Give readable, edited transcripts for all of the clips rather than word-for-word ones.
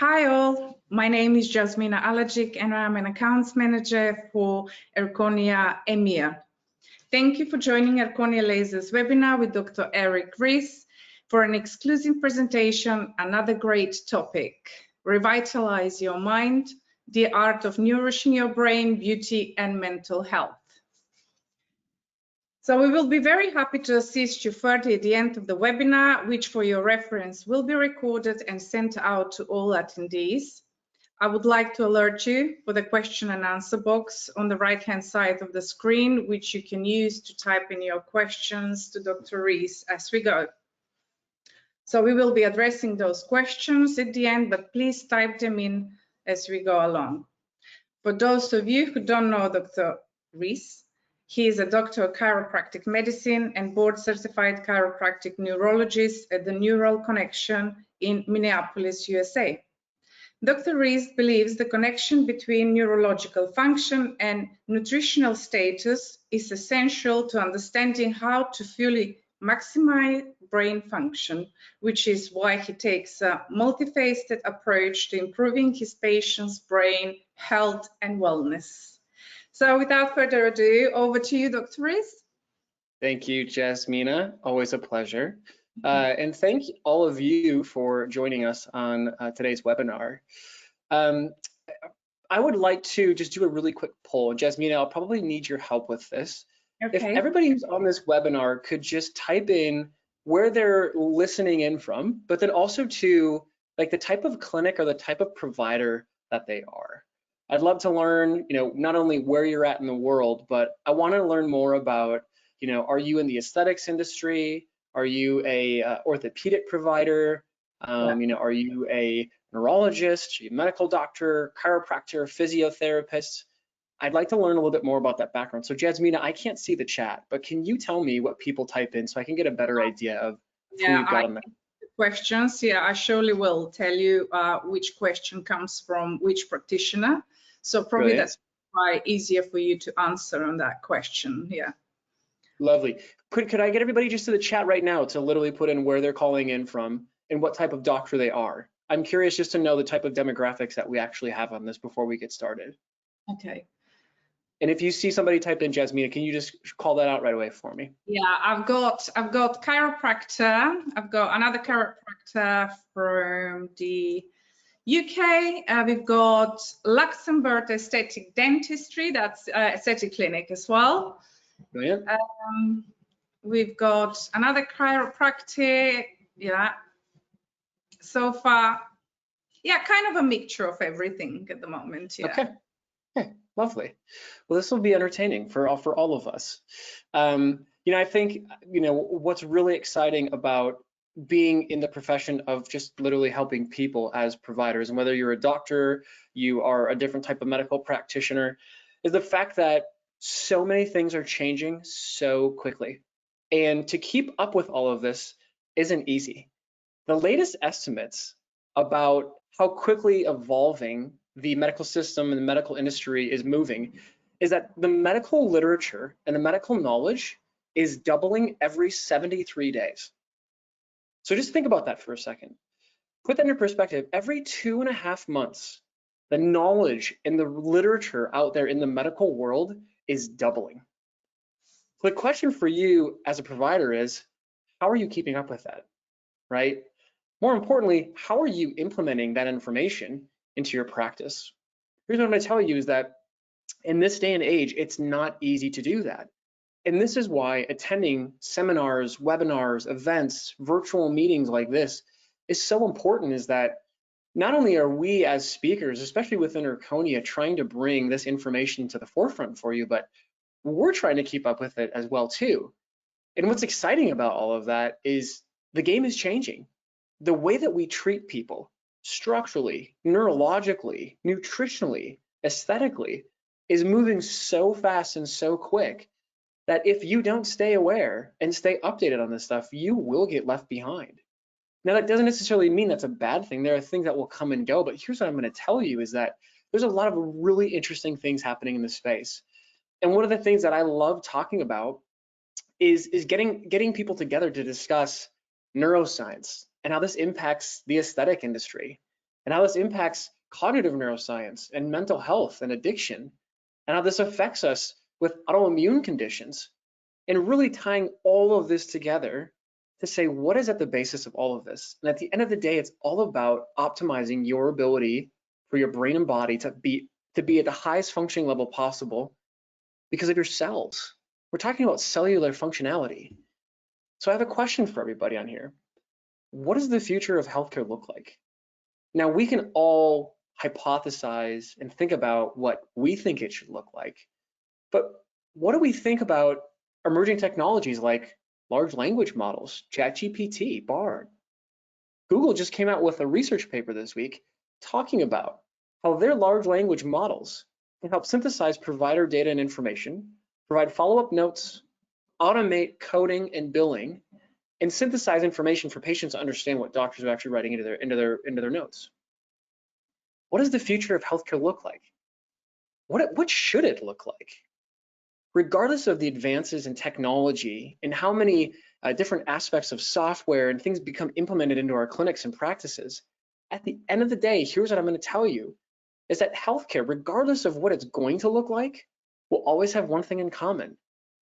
Hi all, my name is Jasmina Alagic and I'm an accounts manager for Erchonia EMEA. Thank you for joining Erchonia Lasers webinar with Dr. Eric Rees for an exclusive presentation, another great topic, Revitalize Your Mind, the art of nourishing your brain, beauty and mental health. So we will be very happy to assist you further at the end of the webinar, which for your reference will be recorded and sent out to all attendees. I would like to alert you for the question and answer box on the right-hand side of the screen, which you can use to type in your questions to Dr. Rees as we go. So we will be addressing those questions at the end, but please type them in as we go along. For those of you who don't know Dr. Rees, he is a doctor of chiropractic medicine and board-certified chiropractic neurologist at the Neural Connection in Minneapolis, USA. Dr. Rees believes the connection between neurological function and nutritional status is essential to understanding how to fully maximize brain function, which is why he takes a multifaceted approach to improving his patients' brain health and wellness. So without further ado, over to you, Dr. Rees. Thank you, Jasmina. Always a pleasure. And thank all of you for joining us on today's webinar. I would like to just do a really quick poll. Jasmina, I'll probably need your help with this. Okay. If everybody who's on this webinar could just type in where they're listening in from, but then also to like the type of clinic or the type of provider that they are. I'd love to learn, not only where you're at in the world, but I want to learn more about, are you in the aesthetics industry? Are you a orthopedic provider? Are you a neurologist, a medical doctor, chiropractor, physiotherapist? I'd like to learn a little bit more about that background. So Jasmina, I can't see the chat, but can you tell me what people type in so I can get a better idea of who we've got on there? Questions, I surely will tell you which question comes from which practitioner. So probably that's why easier for you to answer on that question. Lovely. Could I get everybody just to the chat right now to literally put in where they're calling in from and what type of doctor they are? I'm curious just to know the type of demographics that we actually have on this before we get started. Okay. And if you see somebody type in Jasmina, can you just call that out right away for me? Yeah, I've got chiropractor. I've got another chiropractor from the UK. We've got Luxembourg aesthetic dentistry. That's aesthetic clinic as well. Brilliant. We've got another chiropractor. So far, kind of a mixture of everything at the moment. Okay. Lovely. Well, this will be entertaining for all of us. I think what's really exciting about being in the profession of just literally helping people as providers, and whether you're a doctor, you are a different type of medical practitioner, is the fact that so many things are changing so quickly. And to keep up with all of this isn't easy. The latest estimates about how quickly evolving the medical system and the medical industry is moving is that the medical literature and the medical knowledge is doubling every 73 days. So just think about that for a second. Put that in perspective. Every 2.5 months, the knowledge and the literature out there in the medical world is doubling. The question for you as a provider is, how are you keeping up with that, right? More importantly, how are you implementing that information into your practice? Here's what I'm going to tell you is that in this day and age, it's not easy to do that. And this is why attending seminars, webinars, events, virtual meetings like this is so important, is that not only are we as speakers, especially within Erchonia, trying to bring this information to the forefront for you, but we're trying to keep up with it as well too. And what's exciting about all of that is the game is changing. The way that we treat people structurally, neurologically, nutritionally, aesthetically is moving so fast and so quick that if you don't stay aware and stay updated on this stuff, you will get left behind. Now, that doesn't necessarily mean that's a bad thing. There are things that will come and go, but here's what I'm going to tell you is that there's a lot of really interesting things happening in this space. And one of the things that I love talking about is getting people together to discuss neuroscience and how this impacts the aesthetic industry. and how this impacts cognitive neuroscience and mental health and addiction, and how this affects us with autoimmune conditions, and really tying all of this together to say what is at the basis of all of this. And at the end of the day, it's all about optimizing your ability for your brain and body to be at the highest functioning level possible because of your cells. We're talking about cellular functionality. So I have a question for everybody on here. What does the future of healthcare look like? Now, we can all hypothesize and think about what we think it should look like, but what do we think about emerging technologies like large language models, ChatGPT, Bard? Google just came out with a research paper this week talking about how their large language models can help synthesize provider data and information, provide follow-up notes, automate coding and billing, and synthesize information for patients to understand what doctors are actually writing into their notes. What does the future of healthcare look like? What should it look like? Regardless of the advances in technology and how many different aspects of software and things become implemented into our clinics and practices, at the end of the day, here's what I'm going to tell you, is that healthcare, regardless of what it's going to look like, will always have one thing in common.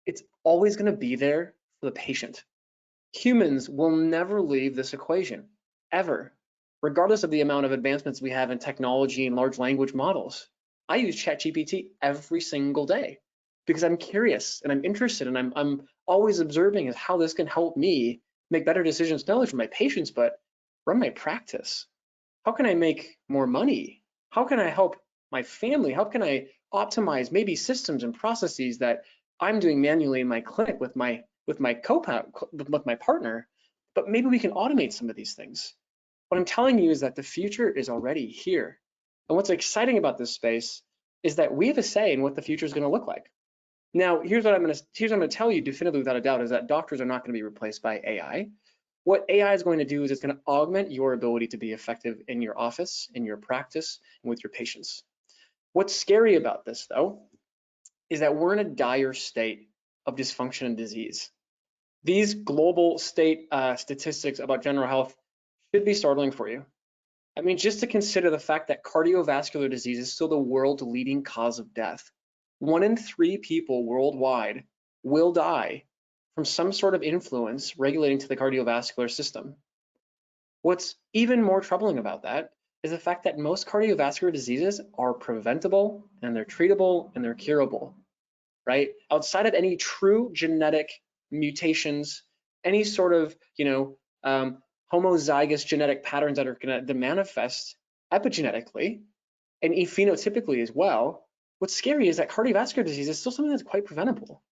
It's always going to be there for the patient. Humans will never leave this equation, ever, regardless of the amount of advancements we have in technology and large language models. I use ChatGPT every single day because I'm curious and I'm interested, and I'm always observing as how this can help me make better decisions, not only for my patients, but run my practice. How can I make more money? How can I help my family? How can I optimize maybe systems and processes that I'm doing manually in my clinic with my partner, but maybe we can automate some of these things. What I'm telling you is that the future is already here. And what's exciting about this space is that we have a say in what the future is going to look like. Now, here's what I'm going to tell you definitively without a doubt, is that doctors are not going to be replaced by AI. What AI is going to do is it's going to augment your ability to be effective in your office, in your practice, and with your patients. What's scary about this, though, is that we're in a dire state of dysfunction and disease. These global state statistics about general health should be startling for you. I mean, just to consider the fact that cardiovascular disease is still the world's leading cause of death. 1 in 3 people worldwide will die from some sort of influence regulating to the cardiovascular system. What's even more troubling about that is the fact that most cardiovascular diseases are preventable, and they're treatable, and they're curable, right? Outside of any true genetic mutations, any sort of, homozygous genetic patterns that are going to manifest epigenetically and phenotypically as well, what's scary is that cardiovascular disease is still something that's quite preventable.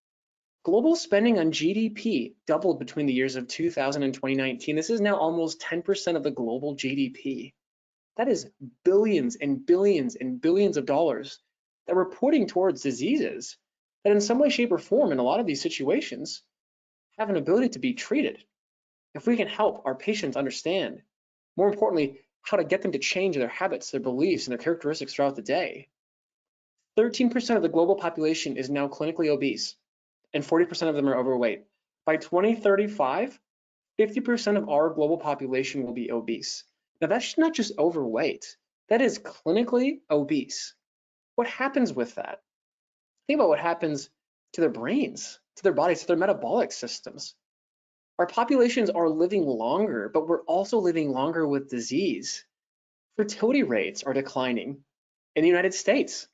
Global spending on GDP doubled between the years of 2000 and 2019. This is now almost 10% of the global GDP. That is billions and billions and billions of dollars that we're putting towards diseases that in some way, shape, or form in a lot of these situations have an ability to be treated. If we can help our patients understand, more importantly, how to get them to change their habits, their beliefs, and their characteristics throughout the day. 13% of the global population is now clinically obese, and 40% of them are overweight. By 2035, 50% of our global population will be obese. Now, that's not just overweight, that is clinically obese. What happens with that? Think about what happens to their brains, to their bodies, to their metabolic systems. Our populations are living longer, but we're also living longer with disease. Fertility rates are declining in the United States.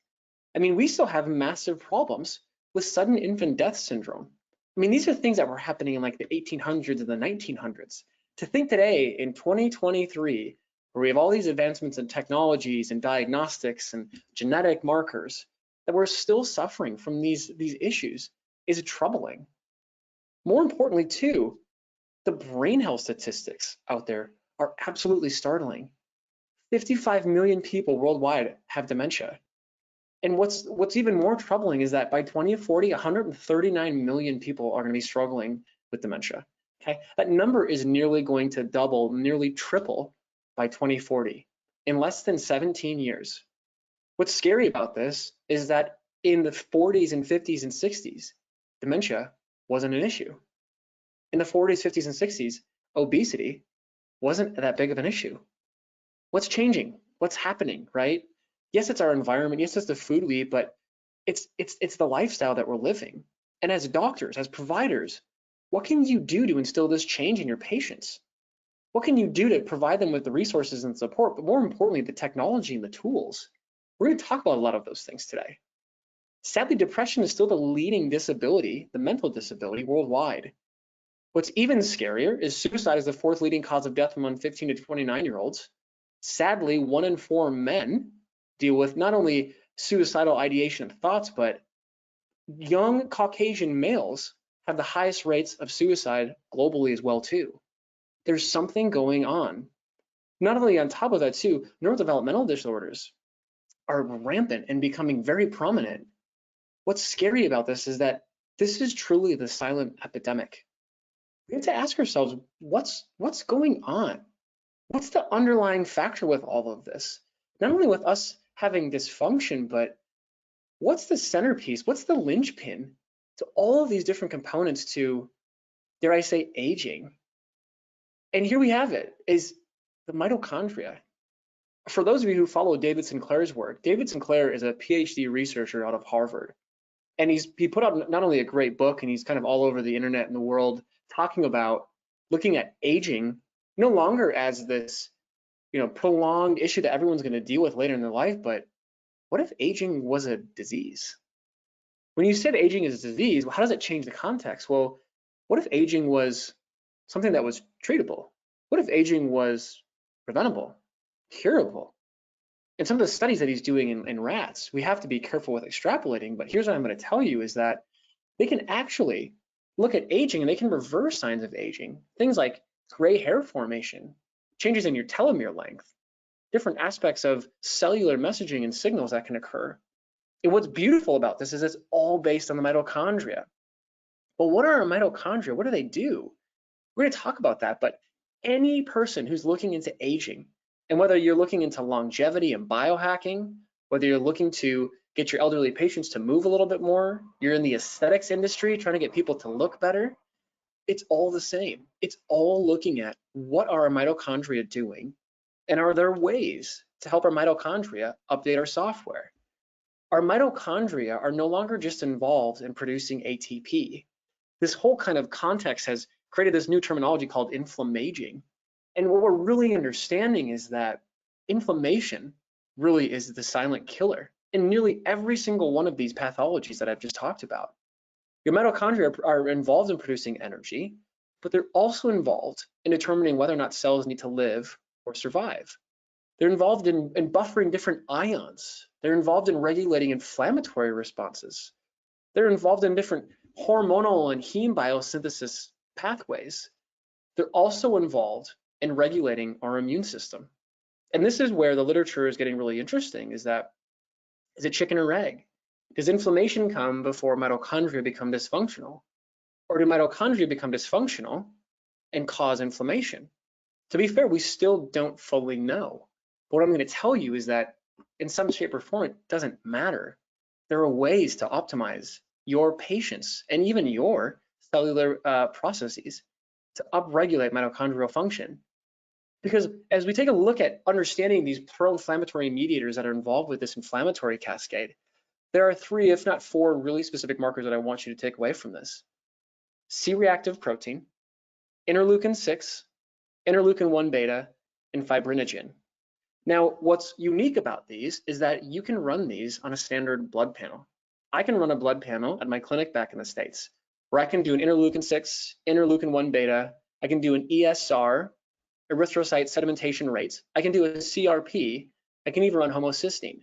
I mean, we still have massive problems with sudden infant death syndrome. I mean, these are things that were happening in like the 1800s and the 1900s. To think today in 2023, where we have all these advancements in technologies and diagnostics and genetic markers, that we're still suffering from these issues is troubling. More importantly, too, the brain health statistics out there are absolutely startling. 55 million people worldwide have dementia. And what's even more troubling is that by 2040, 139 million people are going to be struggling with dementia. Okay, that number is nearly going to double, nearly triple by 2040 in less than 17 years. What's scary about this is that in the 40s and 50s and 60s, dementia wasn't an issue. In the 40s, 50s, and 60s, obesity wasn't that big of an issue. What's changing? What's happening, right? Yes, it's our environment. Yes, it's the food we eat, but it's the lifestyle that we're living. And as doctors, as providers, what can you do to instill this change in your patients? What can you do to provide them with the resources and support, but more importantly, the technology and the tools? We're going to talk about a lot of those things today. Sadly, depression is still the leading disability, the mental disability worldwide. What's even scarier is suicide is the fourth leading cause of death among 15 to 29-year-olds. Sadly, 1 in 4 men deal with not only suicidal ideation and thoughts, but young Caucasian males have the highest rates of suicide globally as well too. There's something going on. Not only on top of that too, neurodevelopmental disorders are rampant and becoming very prominent. What's scary about this is that this is truly the silent epidemic. We have to ask ourselves, what's going on? What's the underlying factor with all of this? Not only with us having dysfunction, but what's the centerpiece? What's the linchpin to all of these different components to, dare I say, aging? And here we have it, is the mitochondria. For those of you who follow David Sinclair's work, David Sinclair is a PhD researcher out of Harvard. And he put out not only a great book, and he's kind of all over the internet and the world talking about looking at aging no longer as this, prolonged issue that everyone's going to deal with later in their life, but what if aging was a disease? When you said aging is a disease, well, how does it change the context? Well, what if aging was something that was treatable? What if aging was preventable, curable? And some of the studies that he's doing in rats, we have to be careful with extrapolating, but here's what I'm going to tell you is that they can actually look at aging and they can reverse signs of aging. Things like gray hair formation, changes in your telomere length, different aspects of cellular messaging and signals that can occur. And what's beautiful about this is it's all based on the mitochondria. Well, what are our mitochondria? What do they do? We're going to talk about that, but any person who's looking into aging, and whether you're looking into longevity and biohacking, whether you're looking to get your elderly patients to move a little bit more, you're in the aesthetics industry trying to get people to look better, it's all the same. It's all looking at what are our mitochondria doing, and are there ways to help our mitochondria update our software? Our mitochondria are no longer just involved in producing ATP. This whole kind of context has created this new terminology called inflamm-ageing. And what we're really understanding is that inflammation really is the silent killer in nearly every single one of these pathologies that I've just talked about. Your mitochondria are involved in producing energy, but they're also involved in determining whether or not cells need to live or survive. They're involved in buffering different ions. They're involved in regulating inflammatory responses. They're involved in different hormonal and heme biosynthesis pathways. They're also involved in regulating our immune system. And this is where the literature is getting really interesting, is it chicken or egg? Does inflammation come before mitochondria become dysfunctional? Or do mitochondria become dysfunctional and cause inflammation? To be fair, we still don't fully know. But what I'm going to tell you is that in some shape or form, it doesn't matter. There are ways to optimize your patients and even your cellular processes to upregulate mitochondrial function. Because as we take a look at understanding these pro-inflammatory mediators that are involved with this inflammatory cascade, there are 3, if not 4, really specific markers that I want you to take away from this. C-reactive protein, interleukin-6, interleukin-1 beta, and fibrinogen. Now, what's unique about these is that you can run these on a standard blood panel. I can run a blood panel at my clinic back in the States, where I can do an interleukin-6, interleukin-1 beta, I can do an ESR, erythrocyte sedimentation rates, I can do a CRP, I can even run homocysteine.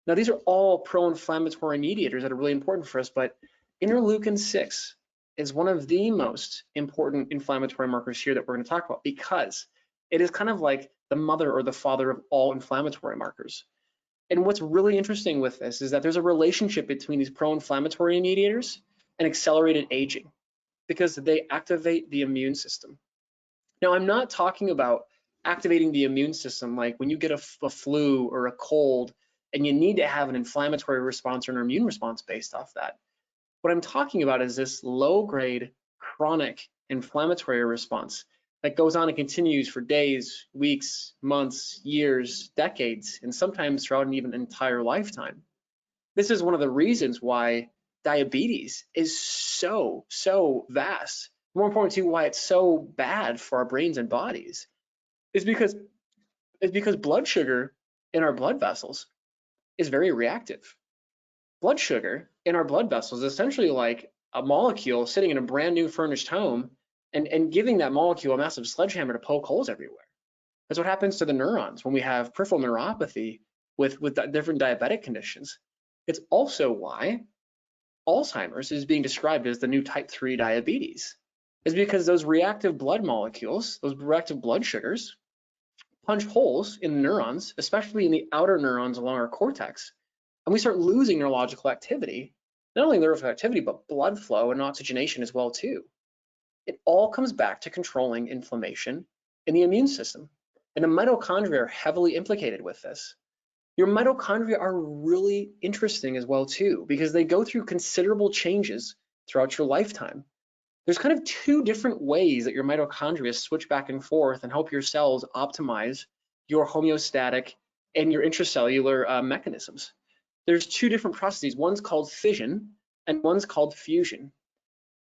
Now, these are all pro-inflammatory mediators that are really important for us, but interleukin-6 is one of the most important inflammatory markers here that we're going to talk about, because it is kind of like the mother or the father of all inflammatory markers. And what's really interesting with this is that there's a relationship between these pro-inflammatory mediators and accelerated aging, because they activate the immune system. Now, I'm not talking about activating the immune system like when you get a flu or a cold and you need to have an inflammatory response or an immune response based off that. What I'm talking about is this low-grade chronic inflammatory response that goes on and continues for days, weeks, months, years, decades, and sometimes throughout an even entire lifetime. This is one of the reasons why diabetes is so vast. More important too, why it's so bad for our brains and bodies is because blood sugar in our blood vessels is very reactive. Blood sugar in our blood vessels is essentially like a molecule sitting in a brand new furnished home and giving that molecule a massive sledgehammer to poke holes everywhere. That's what happens to the neurons when we have peripheral neuropathy with different diabetic conditions. It's also why Alzheimer's is being described as the new type 3 diabetes, is because those reactive blood molecules, those reactive blood sugars, punch holes in the neurons, especially in the outer neurons along our cortex, and we start losing neurological activity, not only neurological activity, but blood flow and oxygenation as well too. It all comes back to controlling inflammation in the immune system, and the mitochondria are heavily implicated with this. Your mitochondria are really interesting as well too, because they go through considerable changes throughout your lifetime. There's kind of two different ways that your mitochondria switch back and forth and help your cells optimize your homeostatic and your intracellular mechanisms. There's two different processes. One's called fission and one's called fusion.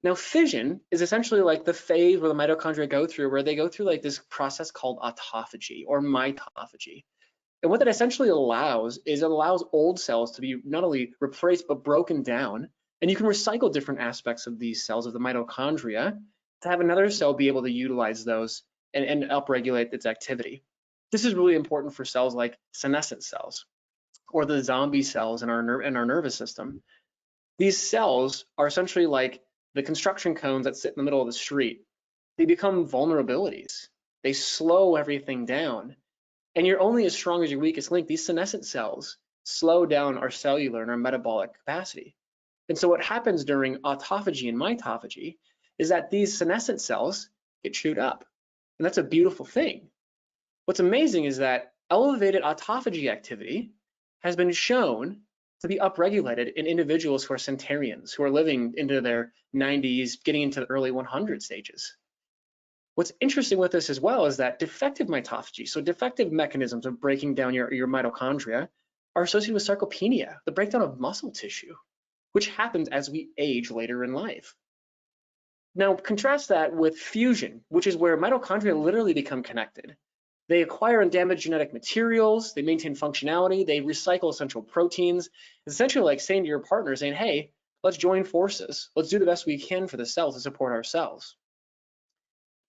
Now, fission is essentially like the phase where the mitochondria go through, where they go through like this process called autophagy or mitophagy. And what that essentially allows is it allows old cells to be not only replaced, but broken down. And you can recycle different aspects of these cells of the mitochondria to have another cell be able to utilize those and upregulate its activity. This is really important for cells like senescent cells or the zombie cells in our nervous system. These cells are essentially like the construction cones that sit in the middle of the street. They become vulnerabilities. They slow everything down. And you're only as strong as your weakest link. These senescent cells slow down our cellular and our metabolic capacity. And so what happens during autophagy and mitophagy is that these senescent cells get chewed up. And that's a beautiful thing. What's amazing is that elevated autophagy activity has been shown to be upregulated in individuals who are centenarians, who are living into their 90s, getting into the early 100 stages. What's interesting with this as well is that defective mitophagy, so defective mechanisms of breaking down your mitochondria, are associated with sarcopenia, the breakdown of muscle tissue, which happens as we age later in life. Now, contrast that with fusion, which is where mitochondria literally become connected. They acquire and damage genetic materials, they maintain functionality, they recycle essential proteins. It's essentially like saying to your partner, saying, hey, let's join forces. Let's do the best we can for the cells to support ourselves.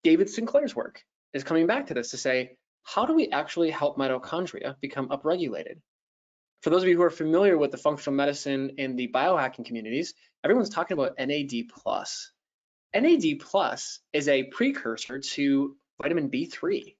David Sinclair's work is coming back to this to say, how do we actually help mitochondria become upregulated? For those of you who are familiar with the functional medicine and the biohacking communities, everyone's talking about NAD+. NAD+ is a precursor to vitamin B3.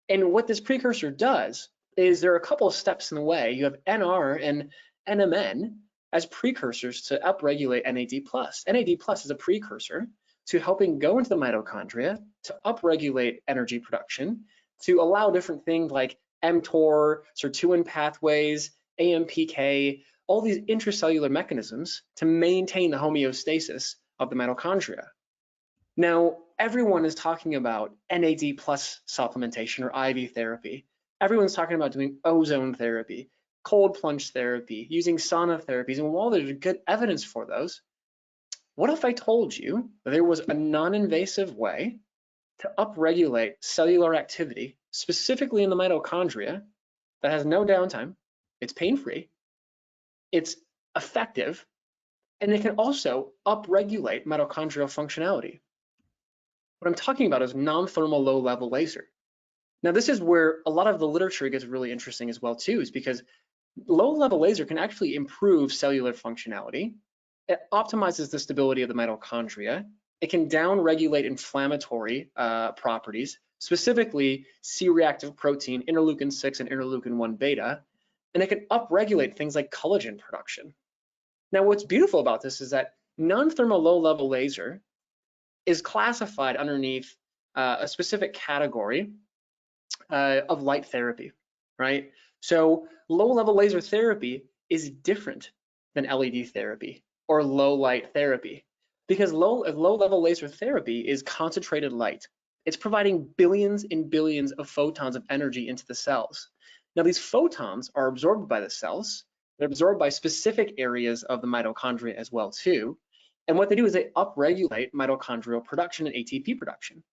And what this precursor does is there are a couple of steps in the way. You have NR and NMN as precursors to upregulate NAD+. NAD+ is a precursor to helping go into the mitochondria to upregulate energy production, to allow different things like mTOR, sirtuin pathways, AMPK, all these intracellular mechanisms to maintain the homeostasis of the mitochondria. Now, everyone is talking about NAD+ supplementation or IV therapy. Everyone's talking about doing ozone therapy, cold plunge therapy, using sauna therapies, and while there's good evidence for those, what if I told you that there was a non-invasive way to upregulate cellular activity, specifically in the mitochondria, that has no downtime, it's pain-free, it's effective, and it can also upregulate mitochondrial functionality? What I'm talking about is non-thermal low-level laser. Now, this is where a lot of the literature gets really interesting as well too, is because low-level laser can actually improve cellular functionality. It optimizes the stability of the mitochondria. It can down-regulate inflammatory properties, specifically C-reactive protein, interleukin-6 and interleukin-1 beta, and it can upregulate things like collagen production. Now, what's beautiful about this is that non-thermal low-level laser is classified underneath a specific category of light therapy, right? So low-level laser therapy is different than LED therapy or low light therapy, because low-level laser therapy is concentrated light. It's providing billions and billions of photons of energy into the cells. Now, these photons are absorbed by the cells. They're absorbed by specific areas of the mitochondria as well, too. And what they do is they upregulate mitochondrial production and ATP production.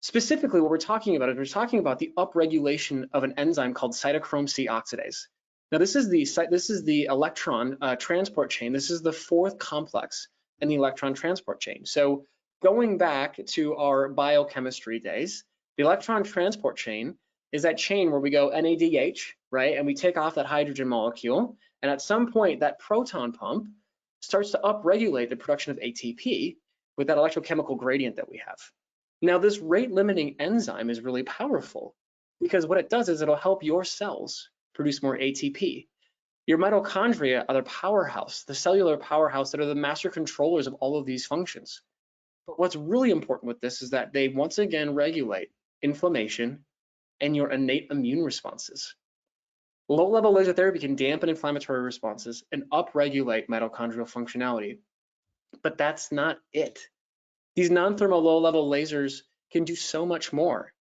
Specifically, what we're talking about is we're talking about the upregulation of an enzyme called cytochrome C oxidase. Now, this is the electron transport chain. This is the fourth complex in the electron transport chain. So going back to our biochemistry days, the electron transport chain is that chain where we go NADH, right? And we take off that hydrogen molecule. And at some point, that proton pump starts to upregulate the production of ATP with that electrochemical gradient that we have. Now, this rate-limiting enzyme is really powerful because what it does is it'll help your cells produce more ATP. Your mitochondria are the powerhouse, the cellular powerhouse that are the master controllers of all of these functions. But what's really important with this is that they once again regulate inflammation and your innate immune responses. Low-level laser therapy can dampen inflammatory responses and upregulate mitochondrial functionality. But that's not it. These non-thermal low-level lasers can do so much more.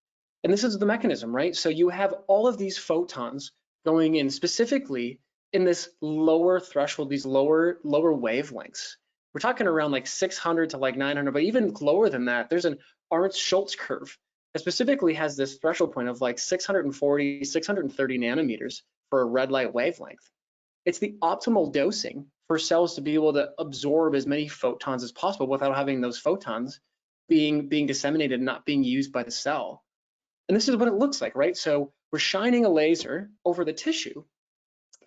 And this is the mechanism, right? So you have all of these photons going in specifically in this lower threshold, these lower wavelengths. We're talking around like 600 to like 900, but even lower than that, there's an Arndt-Schultz curve that specifically has this threshold point of like 640, 630 nanometers for a red light wavelength. It's the optimal dosing for cells to be able to absorb as many photons as possible without having those photons being disseminated and not being used by the cell. And this is what it looks like, right? So we're shining a laser over the tissue.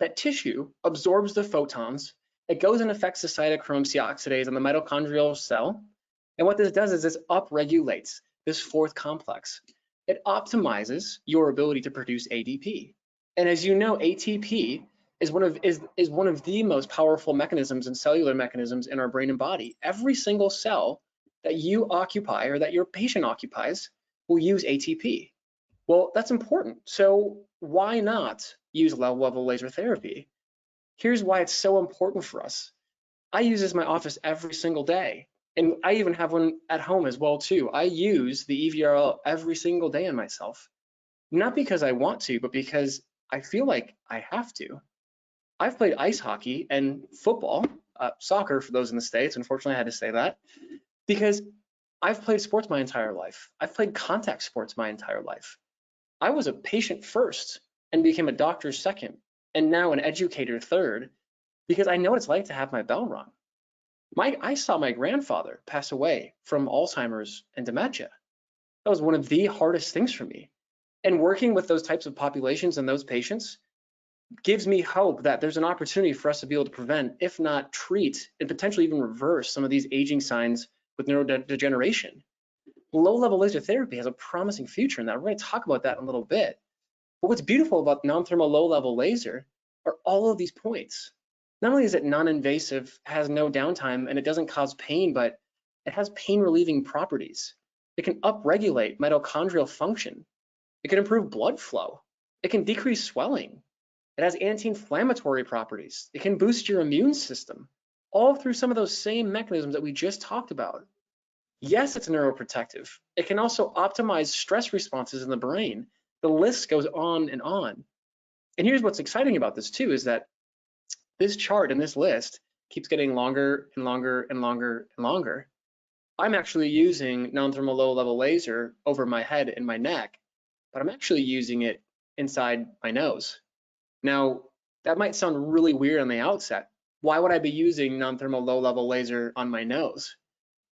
That tissue absorbs the photons. It goes and affects the cytochrome C oxidase on the mitochondrial cell. And what this does is this upregulates this fourth complex. It optimizes your ability to produce ADP. And as you know, ATP is one of the most powerful mechanisms and cellular mechanisms in our brain and body. Every single cell that you occupy or that your patient occupies will use ATP. Well, that's important. So why not use low-level laser therapy? Here's why it's so important for us. I use this in my office every single day. And I even have one at home as well too. I use the EVRL every single day on myself. Not because I want to, but because I feel like I have to. I've played ice hockey and football, soccer for those in the States. Unfortunately, I had to say that because I've played sports my entire life. I've played contact sports my entire life. I was a patient first and became a doctor second, and now an educator third, because I know what it's like to have my bell rung. I saw my grandfather pass away from Alzheimer's and dementia. That was one of the hardest things for me. And working with those types of populations and those patients gives me hope that there's an opportunity for us to be able to prevent, if not treat, and potentially even reverse some of these aging signs with neurodegeneration. Low-level laser therapy has a promising future in that. We're going to talk about that in a little bit. But what's beautiful about non-thermal low-level laser are all of these points. Not only is it non-invasive, has no downtime, and it doesn't cause pain, but it has pain-relieving properties. It can upregulate mitochondrial function. It can improve blood flow. It can decrease swelling. It has anti-inflammatory properties. It can boost your immune system, all through some of those same mechanisms that we just talked about. Yes, it's neuroprotective. It can also optimize stress responses in the brain. The list goes on and on. And here's what's exciting about this too, is that this chart and this list keeps getting longer and longer and longer and longer. I'm actually using non-thermal low-level laser over my head and my neck, but I'm actually using it inside my nose. Now, that might sound really weird on the outset. Why would I be using non-thermal low-level laser on my nose?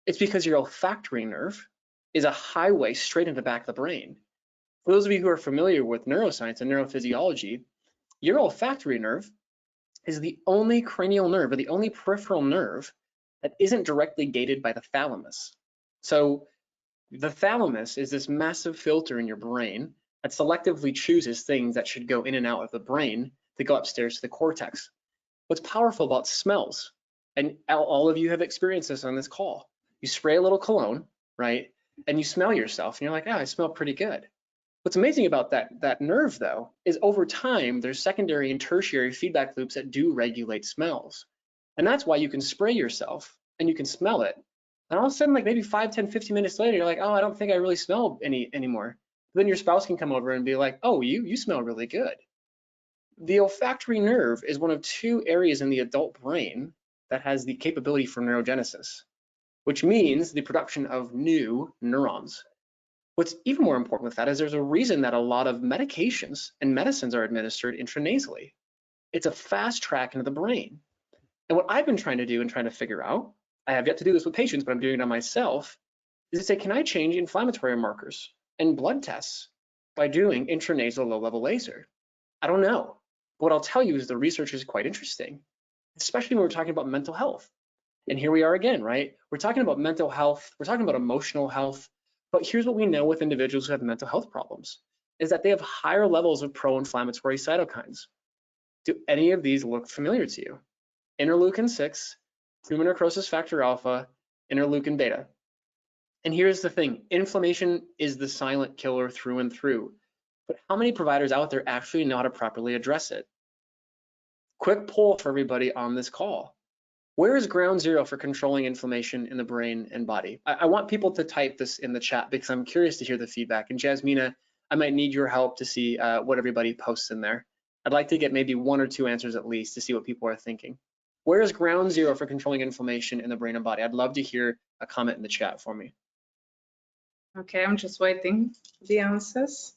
It's because your olfactory nerve is a highway straight into the back of the brain. For those of you who are familiar with neuroscience and neurophysiology, your olfactory nerve is the only cranial nerve or the only peripheral nerve that isn't directly gated by the thalamus. So the thalamus is this massive filter in your brain that selectively chooses things that should go in and out of the brain to go upstairs to the cortex. What's powerful about smells, and all of you have experienced this on this call, you spray a little cologne, right? And you smell yourself and you're like, oh, I smell pretty good. What's amazing about that nerve though, is over time, there's secondary and tertiary feedback loops that do regulate smells. And that's why you can spray yourself and you can smell it, And all of a sudden, like maybe 5, 10, 15 minutes later, you're like, oh, I don't think I really smell anymore. Then your spouse can come over and be like, oh, you smell really good. The olfactory nerve is one of 2 areas in the adult brain that has the capability for neurogenesis, which means the production of new neurons. What's even more important with that is there's a reason that a lot of medications and medicines are administered intranasally. It's a fast track into the brain. And what I've been trying to do and trying to figure out, I have yet to do this with patients, but I'm doing it on myself, is to say, can I change inflammatory markers and blood tests by doing intranasal low-level laser? I don't know. What I'll tell you is the research is quite interesting, especially when we're talking about mental health. And here we are again, right? We're talking about mental health, we're talking about emotional health, but here's what we know with individuals who have mental health problems, is that they have higher levels of pro-inflammatory cytokines. Do any of these look familiar to you? Interleukin-6, tumor necrosis factor alpha, interleukin beta. And here's the thing, inflammation is the silent killer through and through. But how many providers out there actually know how to properly address it? Quick poll for everybody on this call. Where is ground zero for controlling inflammation in the brain and body? I want people to type this in the chat because I'm curious to hear the feedback. And Jasmina, I might need your help to see what everybody posts in there. I'd like to get maybe 1 or 2 answers at least to see what people are thinking. Where is ground zero for controlling inflammation in the brain and body? I'd love to hear a comment in the chat for me. Okay, I'm just waiting for the answers.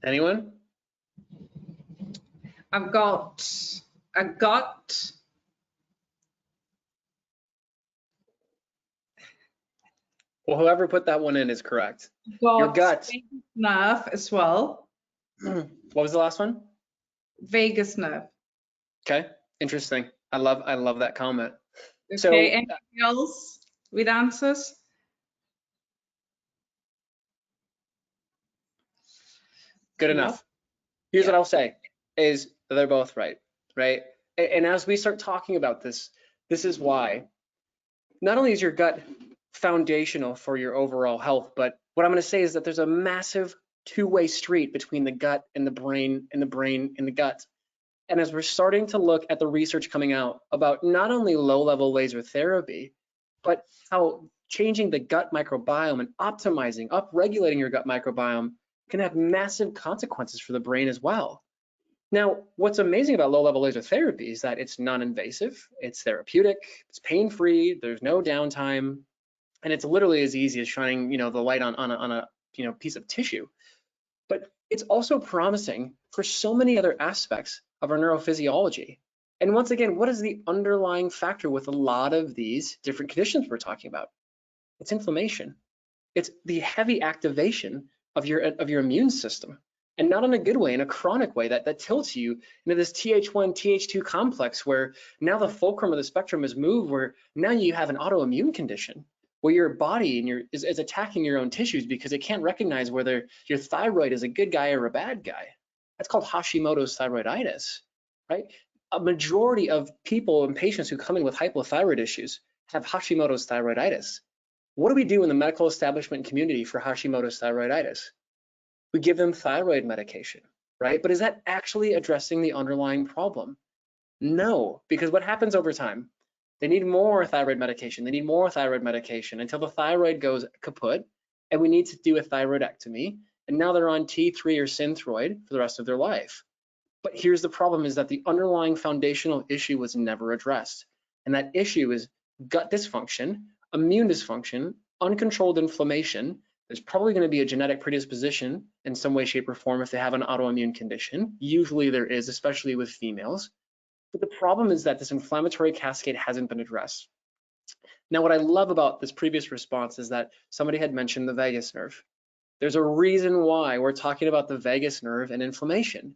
Anyone? I've got a gut. Well, whoever put that one in is correct. Got Your gut. vagus nerve as well. What was the last one? Vagus nerve. Okay, interesting. I love that comment. Okay, So, anything else with answers? good No. enough. Here's what I'll say is they're both right? And as we start talking about this, this is why not only is your gut foundational for your overall health, but what I'm going to say is that there's a massive 2-way street between the gut and the brain and the brain and the gut. And as we're starting to look at the research coming out about not only low-level laser therapy, but how changing the gut microbiome and optimizing, upregulating your gut microbiome can have massive consequences for the brain as well. Now, what's amazing about low-level laser therapy is that it's non-invasive, it's therapeutic, it's pain-free, there's no downtime, and it's literally as easy as shining, the light on a piece of tissue. But it's also promising for so many other aspects of our neurophysiology. And once again, what is the underlying factor with a lot of these different conditions we're talking about? It's inflammation. It's the heavy activation of your immune system, and not in a good way, in a chronic way that tilts you into this Th1, Th2 complex where now the fulcrum of the spectrum is moved, where now you have an autoimmune condition where your body is attacking your own tissues because it can't recognize whether your thyroid is a good guy or a bad guy. That's called Hashimoto's thyroiditis, right? A majority of people and patients who come in with hypothyroid issues have Hashimoto's thyroiditis. What do we do in the medical establishment community for Hashimoto's thyroiditis? We give them thyroid medication, right? But is that actually addressing the underlying problem? No, because what happens over time? They need more thyroid medication. They need more thyroid medication until the thyroid goes kaput, and we need to do a thyroidectomy. And now they're on T3 or Synthroid for the rest of their life. But here's the problem, is that the underlying foundational issue was never addressed. And that issue is gut dysfunction, immune dysfunction, uncontrolled inflammation. There's probably going to be a genetic predisposition in some way, shape, or form if they have an autoimmune condition. Usually there is, especially with females. But the problem is that this inflammatory cascade hasn't been addressed. Now, what I love about this previous response is that somebody had mentioned the vagus nerve. There's a reason why we're talking about the vagus nerve and inflammation.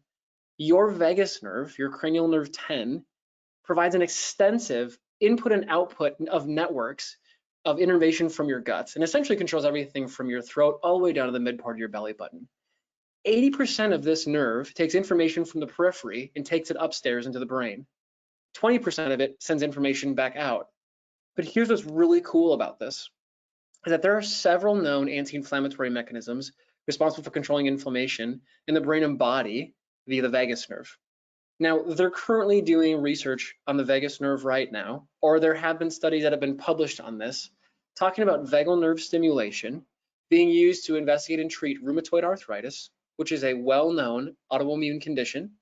Your vagus nerve, your cranial nerve 10, provides an extensive input and output of networks of innervation from your guts, and essentially controls everything from your throat all the way down to the mid part of your belly button. 80% of this nerve takes information from the periphery and takes it upstairs into the brain. 20% of it sends information back out. But here's what's really cool about this, is that there are several known anti-inflammatory mechanisms responsible for controlling inflammation in the brain and body via the vagus nerve. Now, they're currently doing research on the vagus nerve right now, or there have been studies that have been published on this, talking about vagal nerve stimulation being used to investigate and treat rheumatoid arthritis, which is a well-known autoimmune condition,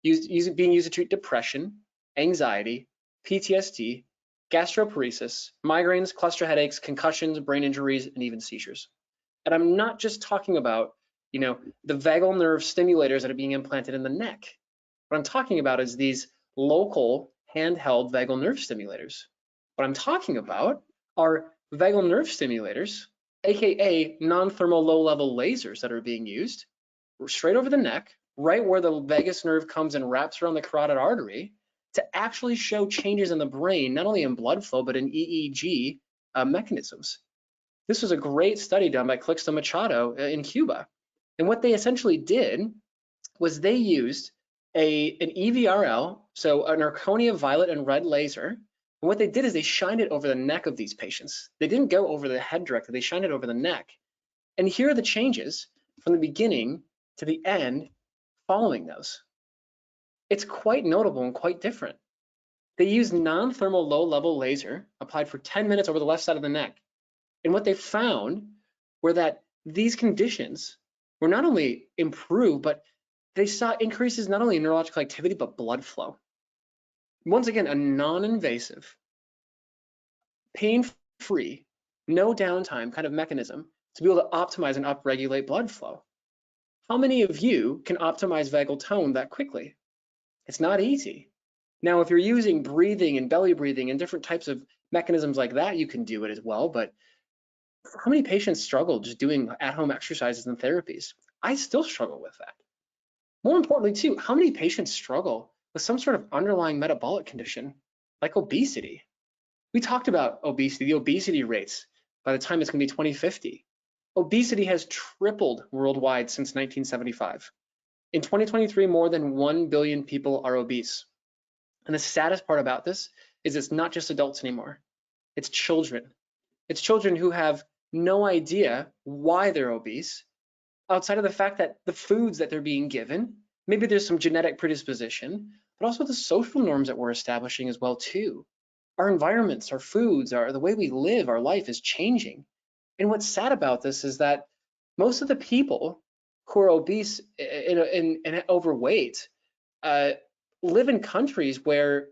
being used to treat depression, anxiety, PTSD, gastroparesis, migraines, cluster headaches, concussions, brain injuries, and even seizures. And I'm not just talking about, the vagal nerve stimulators that are being implanted in the neck. What I'm talking about is these local handheld vagal nerve stimulators. What I'm talking about are vagal nerve stimulators, aka non-thermal low-level lasers that are being used straight over the neck, right where the vagus nerve comes and wraps around the carotid artery, to actually show changes in the brain, not only in blood flow, but in EEG mechanisms. This was a great study done by Calixto Machado in Cuba. And what they essentially did was they used an EVRL, so an Erchonia violet and red laser. And what they did is they shined it over the neck of these patients. They didn't go over the head directly, they shined it over the neck. And here are the changes from the beginning to the end following those. It's quite notable and quite different. They used non-thermal low-level laser applied for 10 minutes over the left side of the neck. And what they found were that these conditions were not only improved, but they saw increases not only in neurological activity, but blood flow. Once again, a non-invasive, pain-free, no downtime kind of mechanism to be able to optimize and upregulate blood flow. How many of you can optimize vagal tone that quickly? It's not easy. Now, if you're using breathing and belly breathing and different types of mechanisms like that, you can do it as well. But how many patients struggle just doing at-home exercises and therapies? I still struggle with that. More importantly, too, how many patients struggle with some sort of underlying metabolic condition like obesity? We talked about obesity, the obesity rates by the time it's going to be 2050. Obesity has tripled worldwide since 1975. In 2023, more than 1 billion people are obese. And the saddest part about this is it's not just adults anymore. It's children. It's children who have no idea why they're obese, outside of the fact that the foods that they're being given, maybe there's some genetic predisposition, but also the social norms that we're establishing as well too. Our environments, our foods, the way we live, our life is changing. And what's sad about this is that most of the people who are obese and overweight live in countries where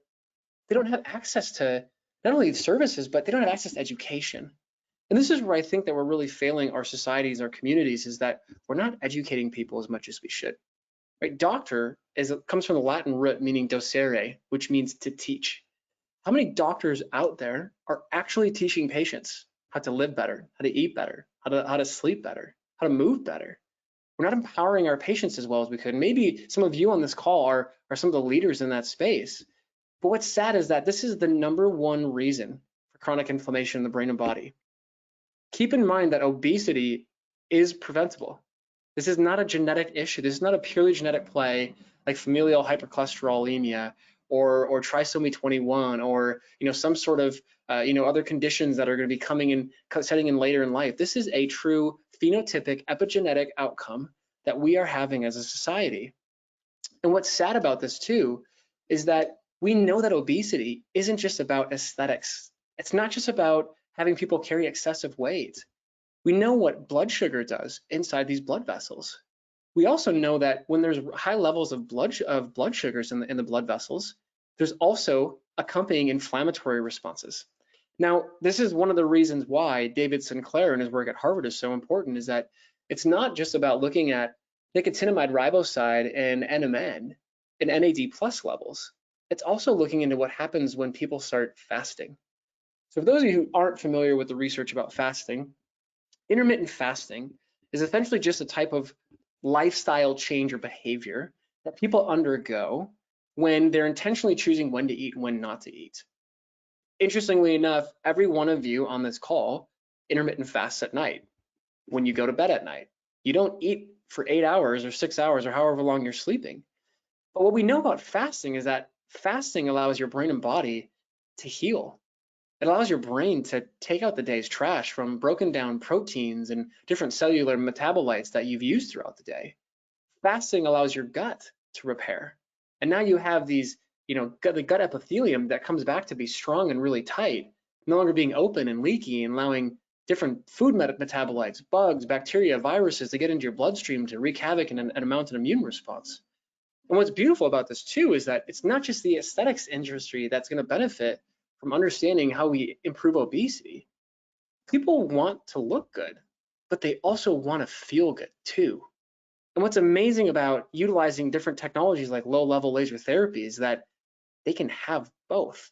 they don't have access to not only services, but they don't have access to education. And this is where I think that we're really failing our societies, our communities, is that we're not educating people as much as we should. Right? Doctor comes from the Latin root meaning docere, which means to teach. How many doctors out there are actually teaching patients how to live better, how to eat better, how to sleep better, how to move better? We're not empowering our patients as well as we could. Maybe some of you on this call are some of the leaders in that space. But what's sad is that this is the #1 reason for chronic inflammation in the brain and body. Keep in mind that obesity is preventable. This is not a genetic issue. This is not a purely genetic play like familial hypercholesterolemia or trisomy 21 or some sort of other conditions that are going to be coming in, setting in later in life. This is a true phenotypic epigenetic outcome that we are having as a society. And what's sad about this too is that we know that obesity isn't just about aesthetics. It's not just about having people carry excessive weight. We know what blood sugar does inside these blood vessels. We also know that when there's high levels of blood sugars in the blood vessels, there's also accompanying inflammatory responses. Now, this is one of the reasons why David Sinclair and his work at Harvard is so important, is that it's not just about looking at nicotinamide riboside and NMN and NAD plus levels. It's also looking into what happens when people start fasting. So for those of you who aren't familiar with the research about fasting, intermittent fasting is essentially just a type of lifestyle change or behavior that people undergo when they're intentionally choosing when to eat and when not to eat. Interestingly enough, every one of you on this call intermittent fasts at night when you go to bed at night. You don't eat for 8 hours or 6 hours or however long you're sleeping. But what we know about fasting is that fasting allows your brain and body to heal. It allows your brain to take out the day's trash from broken down proteins and different cellular metabolites that you've used throughout the day. Fasting allows your gut to repair. And now you have these, the gut epithelium that comes back to be strong and really tight, no longer being open and leaky and allowing different food metabolites, bugs, bacteria, viruses to get into your bloodstream to wreak havoc and mount an immune response. And what's beautiful about this too is that it's not just the aesthetics industry that's going to benefit from understanding how we improve obesity. People want to look good, but they also want to feel good too. And what's amazing about utilizing different technologies like low-level laser therapy is that they can have both.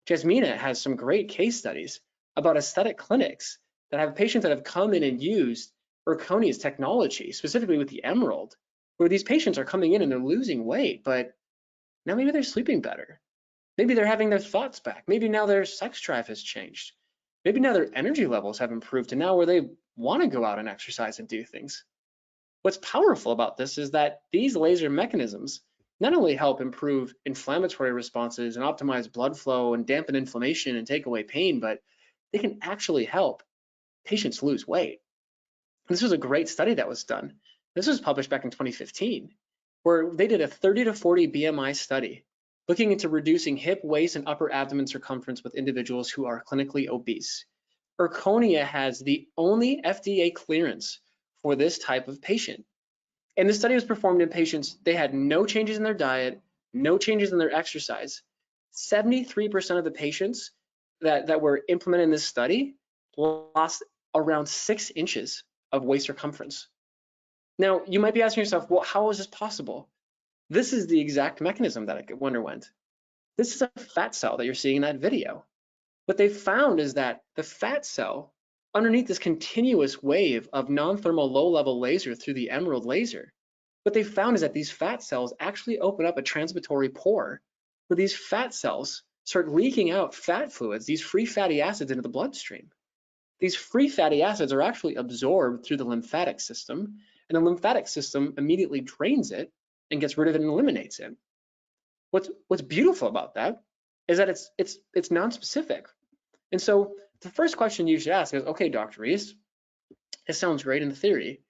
Jasmina has some great case studies about aesthetic clinics that have patients that have come in and used Erchonia's technology, specifically with the Emerald, where these patients are coming in and they're losing weight, but now maybe they're sleeping better. Maybe they're having their thoughts back. Maybe now their sex drive has changed. Maybe now their energy levels have improved to now where they want to go out and exercise and do things. What's powerful about this is that these laser mechanisms not only help improve inflammatory responses and optimize blood flow and dampen inflammation and take away pain, but they can actually help patients lose weight. This was a great study that was done. This was published back in 2015, where they did a 30 to 40 BMI study looking into reducing hip, waist, and upper abdomen circumference with individuals who are clinically obese. Erchonia has the only FDA clearance for this type of patient. And the study was performed in patients, they had no changes in their diet, no changes in their exercise. 73% of the patients that were implemented in this study lost around 6 inches of waist circumference. Now, you might be asking yourself, well, how is this possible? This is the exact mechanism that it underwent. This is a fat cell that you're seeing in that video. What they found is that the fat cell, underneath this continuous wave of non-thermal low-level laser through the Emerald laser, what they found is that these fat cells actually open up a transitory pore where these fat cells start leaking out fat fluids, these free fatty acids, into the bloodstream. These free fatty acids are actually absorbed through the lymphatic system, and the lymphatic system immediately drains it and gets rid of it and eliminates it. What's beautiful about that is that it's non-specific. And so the first question you should ask is, okay, Dr. Reese, it sounds great in theory.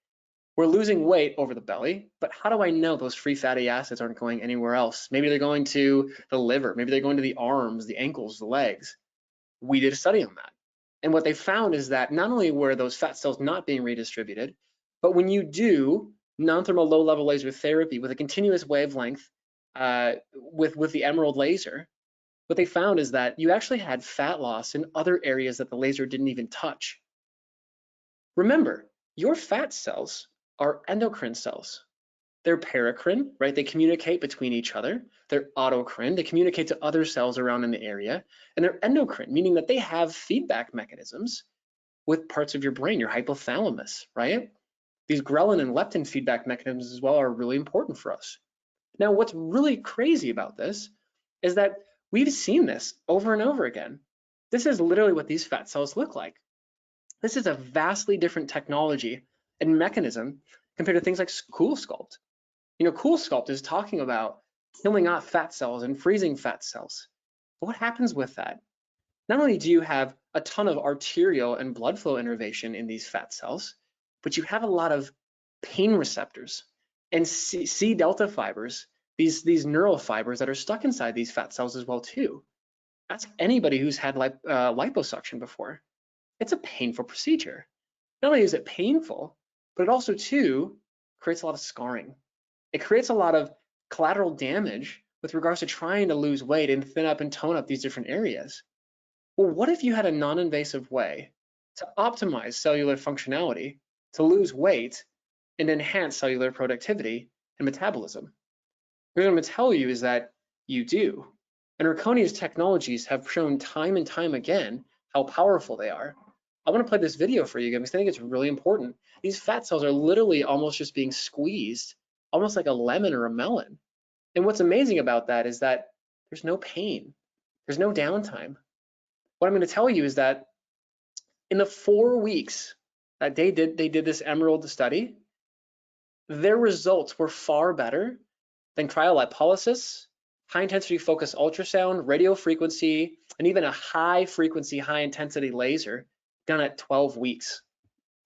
We're losing weight over the belly, but how do I know those free fatty acids aren't going anywhere else? Maybe they're going to the liver, maybe they're going to the arms, the ankles, the legs. We did a study on that. And what they found is that not only were those fat cells not being redistributed, but when you do non-thermal low-level laser therapy with a continuous wavelength with the Emerald laser, what they found is that you actually had fat loss in other areas that the laser didn't even touch. Remember, your fat cells are endocrine cells. They're paracrine, right? They communicate between each other. They're autocrine. They communicate to other cells around in the area. And they're endocrine, meaning that they have feedback mechanisms with parts of your brain, your hypothalamus, right? These ghrelin and leptin feedback mechanisms as well are really important for us. Now, what's really crazy about this is that we've seen this over and over again. This is literally what these fat cells look like. This is a vastly different technology and mechanism compared to things like CoolSculpt. CoolSculpt is talking about killing off fat cells and freezing fat cells. But what happens with that? Not only do you have a ton of arterial and blood flow innervation in these fat cells, but you have a lot of pain receptors and C delta fibers, these neural fibers that are stuck inside these fat cells as well too. Ask anybody who's had liposuction before. It's a painful procedure. Not only is it painful, but it also too creates a lot of scarring. It creates a lot of collateral damage with regards to trying to lose weight and thin up and tone up these different areas. Well, what if you had a non-invasive way to optimize cellular functionality, to lose weight, and enhance cellular productivity and metabolism? What I'm going to tell you is that you do. And Erchonia's technologies have shown time and time again how powerful they are. I want to play this video for you guys because I think it's really important. These fat cells are literally almost just being squeezed, almost like a lemon or a melon. And what's amazing about that is that there's no pain, there's no downtime. What I'm going to tell you is that in the 4 weeks that they did this Emerald study, their results were far better than cryolipolysis, high-intensity focused ultrasound, radio frequency, and even a high-frequency, high-intensity laser done at 12 weeks.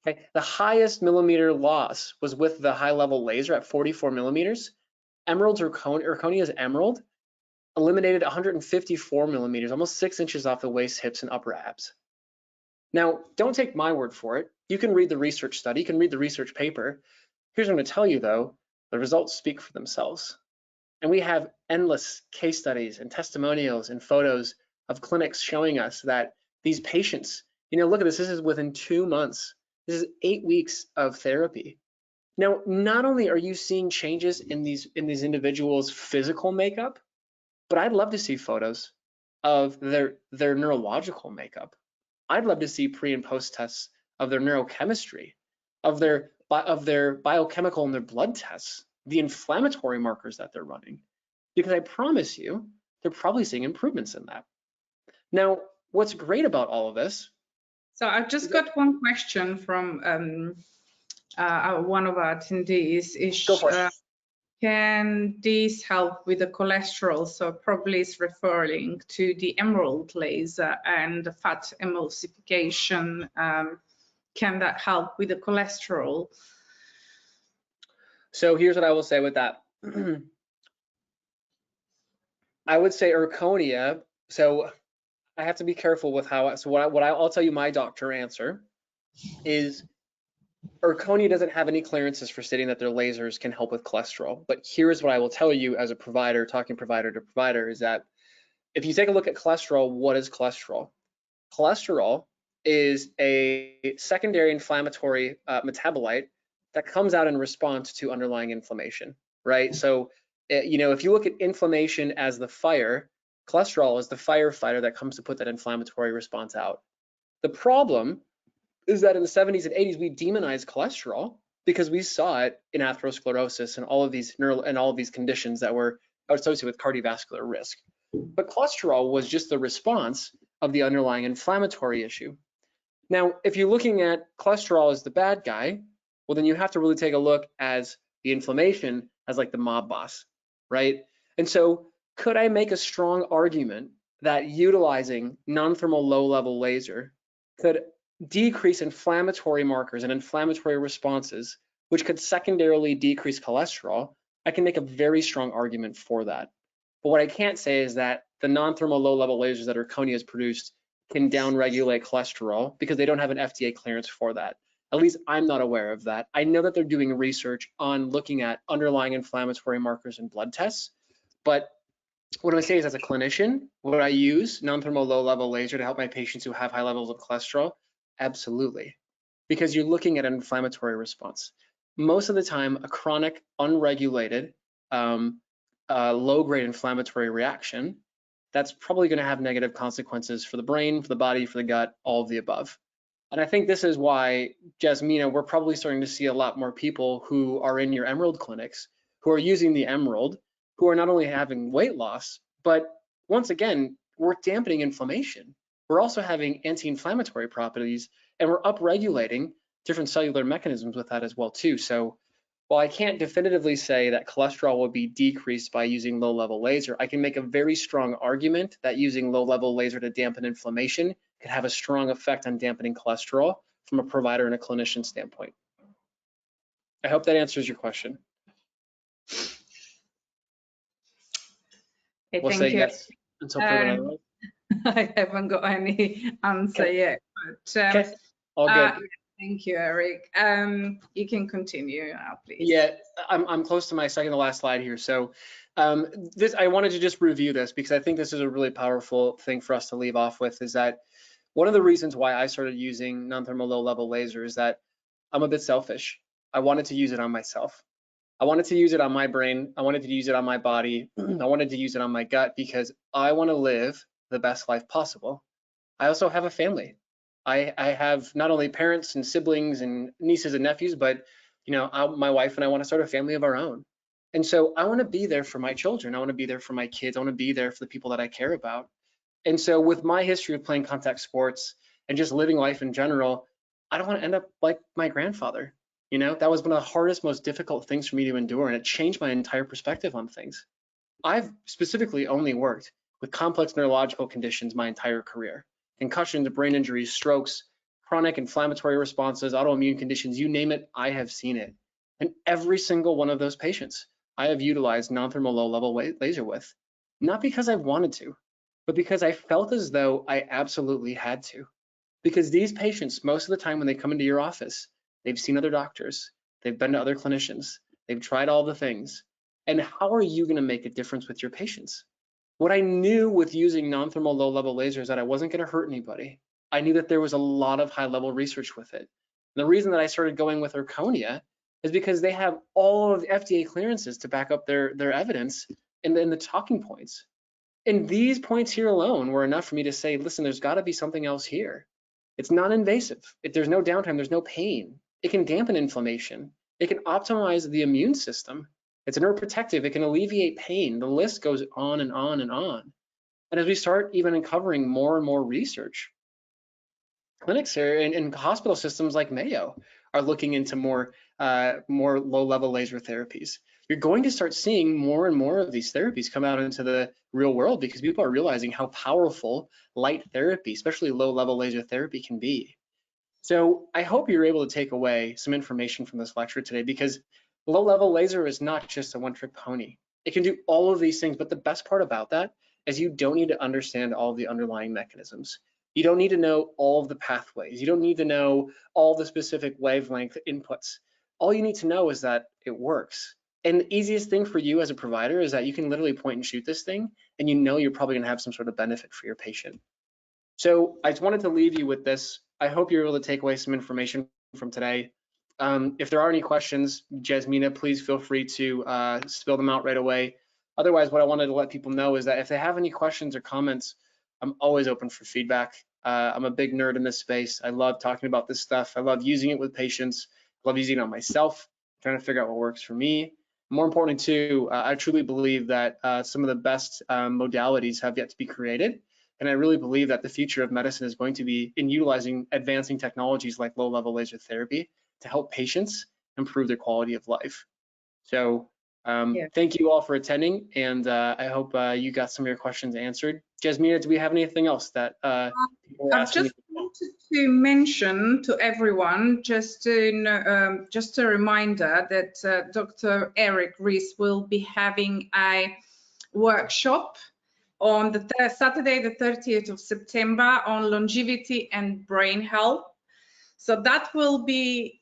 Okay, the highest millimeter loss was with the high-level laser at 44 millimeters, Erchonia's emerald eliminated 154 millimeters, almost 6 inches off the waist, hips, and upper abs. Now, don't take my word for it. You can read the research study, you can read the research paper. Here's what I'm gonna tell you though, the results speak for themselves. And we have endless case studies and testimonials and photos of clinics showing us that these patients, look at this is within 2 months. This is 8 weeks of therapy. Now, not only are you seeing changes in these individuals' physical makeup, but I'd love to see photos of their neurological makeup. I'd love to see pre and post tests of their neurochemistry, of their biochemical and their blood tests, the inflammatory markers that they're running, because I promise you, they're probably seeing improvements in that. Now, what's great about all of this? So I've just got one question from one of our attendees. Go for it. Can these help with the cholesterol? So probably it's referring to the emerald laser and the fat emulsification. Can that help with the cholesterol? So here's what I will say with that. I would say Erchonia. So I have to be careful with how. So I'll tell you my doctor answer is Erchonia doesn't have any clearances for stating that their lasers can help with cholesterol. But here's what I will tell you as a provider, talking provider to provider, is that if you take a look at cholesterol, what is cholesterol? Cholesterol is a secondary inflammatory metabolite that comes out in response to underlying inflammation, right? So, if you look at inflammation as the fire, cholesterol is the firefighter that comes to put that inflammatory response out. The problem is that in the 70s and 80s, we demonized cholesterol because we saw it in atherosclerosis and all of these conditions that were associated with cardiovascular risk. But cholesterol was just the response of the underlying inflammatory issue. Now, if you're looking at cholesterol as the bad guy, well, then you have to really take a look as the inflammation as like the mob boss, right? And so could I make a strong argument that utilizing non-thermal low-level laser could decrease inflammatory markers and inflammatory responses, which could secondarily decrease cholesterol? I can make a very strong argument for that. But what I can't say is that the non-thermal low-level lasers that Erchonia has produced can downregulate cholesterol because they don't have an FDA clearance for that. At least I'm not aware of that. I know that they're doing research on looking at underlying inflammatory markers and blood tests, but what I'm saying is as a clinician, would I use non-thermal low-level laser to help my patients who have high levels of cholesterol? Absolutely, because you're looking at an inflammatory response. Most of the time, a chronic, unregulated, low-grade inflammatory reaction, that's probably going to have negative consequences for the brain, for the body, for the gut, all of the above. And I think this is why, Jasmina, we're probably starting to see a lot more people who are in your Emerald clinics, who are using the Emerald, who are not only having weight loss, but once again, we're dampening inflammation. We're also having anti-inflammatory properties, and we're upregulating different cellular mechanisms with that as well too. So while I can't definitively say that cholesterol will be decreased by using low-level laser, I can make a very strong argument that using low-level laser to dampen inflammation could have a strong effect on dampening cholesterol from a provider and a clinician standpoint. I hope that answers your question. Okay, we'll say yes until proven otherwise. I haven't got any answer yet, but okay. All good. Thank you, Eric. You can continue now, please. Yeah, I'm close to my second to last slide here. So I wanted to just review this because I think this is a really powerful thing for us to leave off with, is that one of the reasons why I started using non-thermal low-level laser is that I'm a bit selfish. I wanted to use it on myself. I wanted to use it on my brain. I wanted to use it on my body. I wanted to use it on my gut because I want to live the best life possible. I also have a family. I have not only parents and siblings and nieces and nephews, but my wife and I want to start a family of our own. And so I want to be there for my children. I want to be there for my kids. I want to be there for the people that I care about. And so with my history of playing contact sports and just living life in general, I don't want to end up like my grandfather. That was one of the hardest, most difficult things for me to endure, and it changed my entire perspective on things. I've specifically only worked with complex neurological conditions my entire career. Concussions, brain injuries, strokes, chronic inflammatory responses, autoimmune conditions, you name it, I have seen it. And every single one of those patients I have utilized non-thermal low-level laser with, not because I've wanted to, but because I felt as though I absolutely had to. Because these patients, most of the time when they come into your office, they've seen other doctors, they've been to other clinicians, they've tried all the things. And how are you going to make a difference with your patients? What I knew with using non-thermal low-level lasers is that I wasn't going to hurt anybody. I knew that there was a lot of high-level research with it. And the reason that I started going with Erchonia is because they have all of the FDA clearances to back up their evidence and the talking points. And these points here alone were enough for me to say, listen, there's got to be something else here. It's non-invasive. There's no downtime, there's no pain. It can dampen inflammation. It can optimize the immune system. It's neuroprotective. It can alleviate pain. The list goes on and on and on. And as we start even uncovering more and more research, clinics here and hospital systems like Mayo are looking into more low-level laser therapies. You're going to start seeing more and more of these therapies come out into the real world because people are realizing how powerful light therapy, especially low-level laser therapy, can be. So I hope you're able to take away some information from this lecture today, because low-level laser is not just a one-trick pony. It can do all of these things, but the best part about that is you don't need to understand all of the underlying mechanisms. You don't need to know all of the pathways. You don't need to know all the specific wavelength inputs. All you need to know is that it works. And the easiest thing for you as a provider is that you can literally point and shoot this thing, and you know you're probably gonna have some sort of benefit for your patient. So I just wanted to leave you with this. I hope you're able to take away some information from today. If there are any questions, Jasmina, please feel free to spill them out right away. Otherwise, what I wanted to let people know is that if they have any questions or comments, I'm always open for feedback. I'm a big nerd in this space. I love talking about this stuff. I love using it with patients. I love using it on myself, trying to figure out what works for me. More importantly too, I truly believe that some of the best modalities have yet to be created. And I really believe that the future of medicine is going to be in utilizing advancing technologies like low-level laser therapy to help patients improve their quality of life. So thank you all for attending, and I hope you got some of your questions answered. Jasmina, do we have anything else that people are I've asking? just wanted to mention to everyone, just a reminder that Dr. Eric Rees will be having a workshop on the Saturday, the 30th of September, on longevity and brain health. So that will be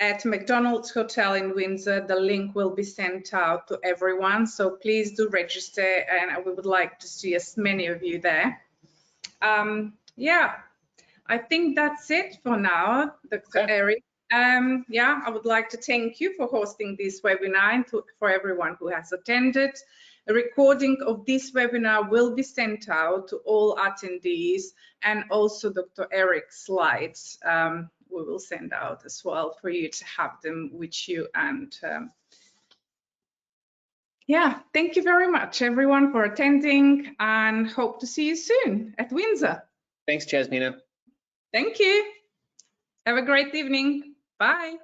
at McDonald's Hotel in Windsor. The link will be sent out to everyone. So please do register, and we would like to see as many of you there. Yeah, I think that's it for now, Dr. Eric. Yeah, I would like to thank you for hosting this webinar and for everyone who has attended. A recording of this webinar will be sent out to all attendees, and also Dr. Eric's slides we will send out as well for you to have them with you. And yeah, thank you very much everyone for attending, and hope to see you soon at Windsor. Thanks, Jasmina. Thank you. Have a great evening. Bye.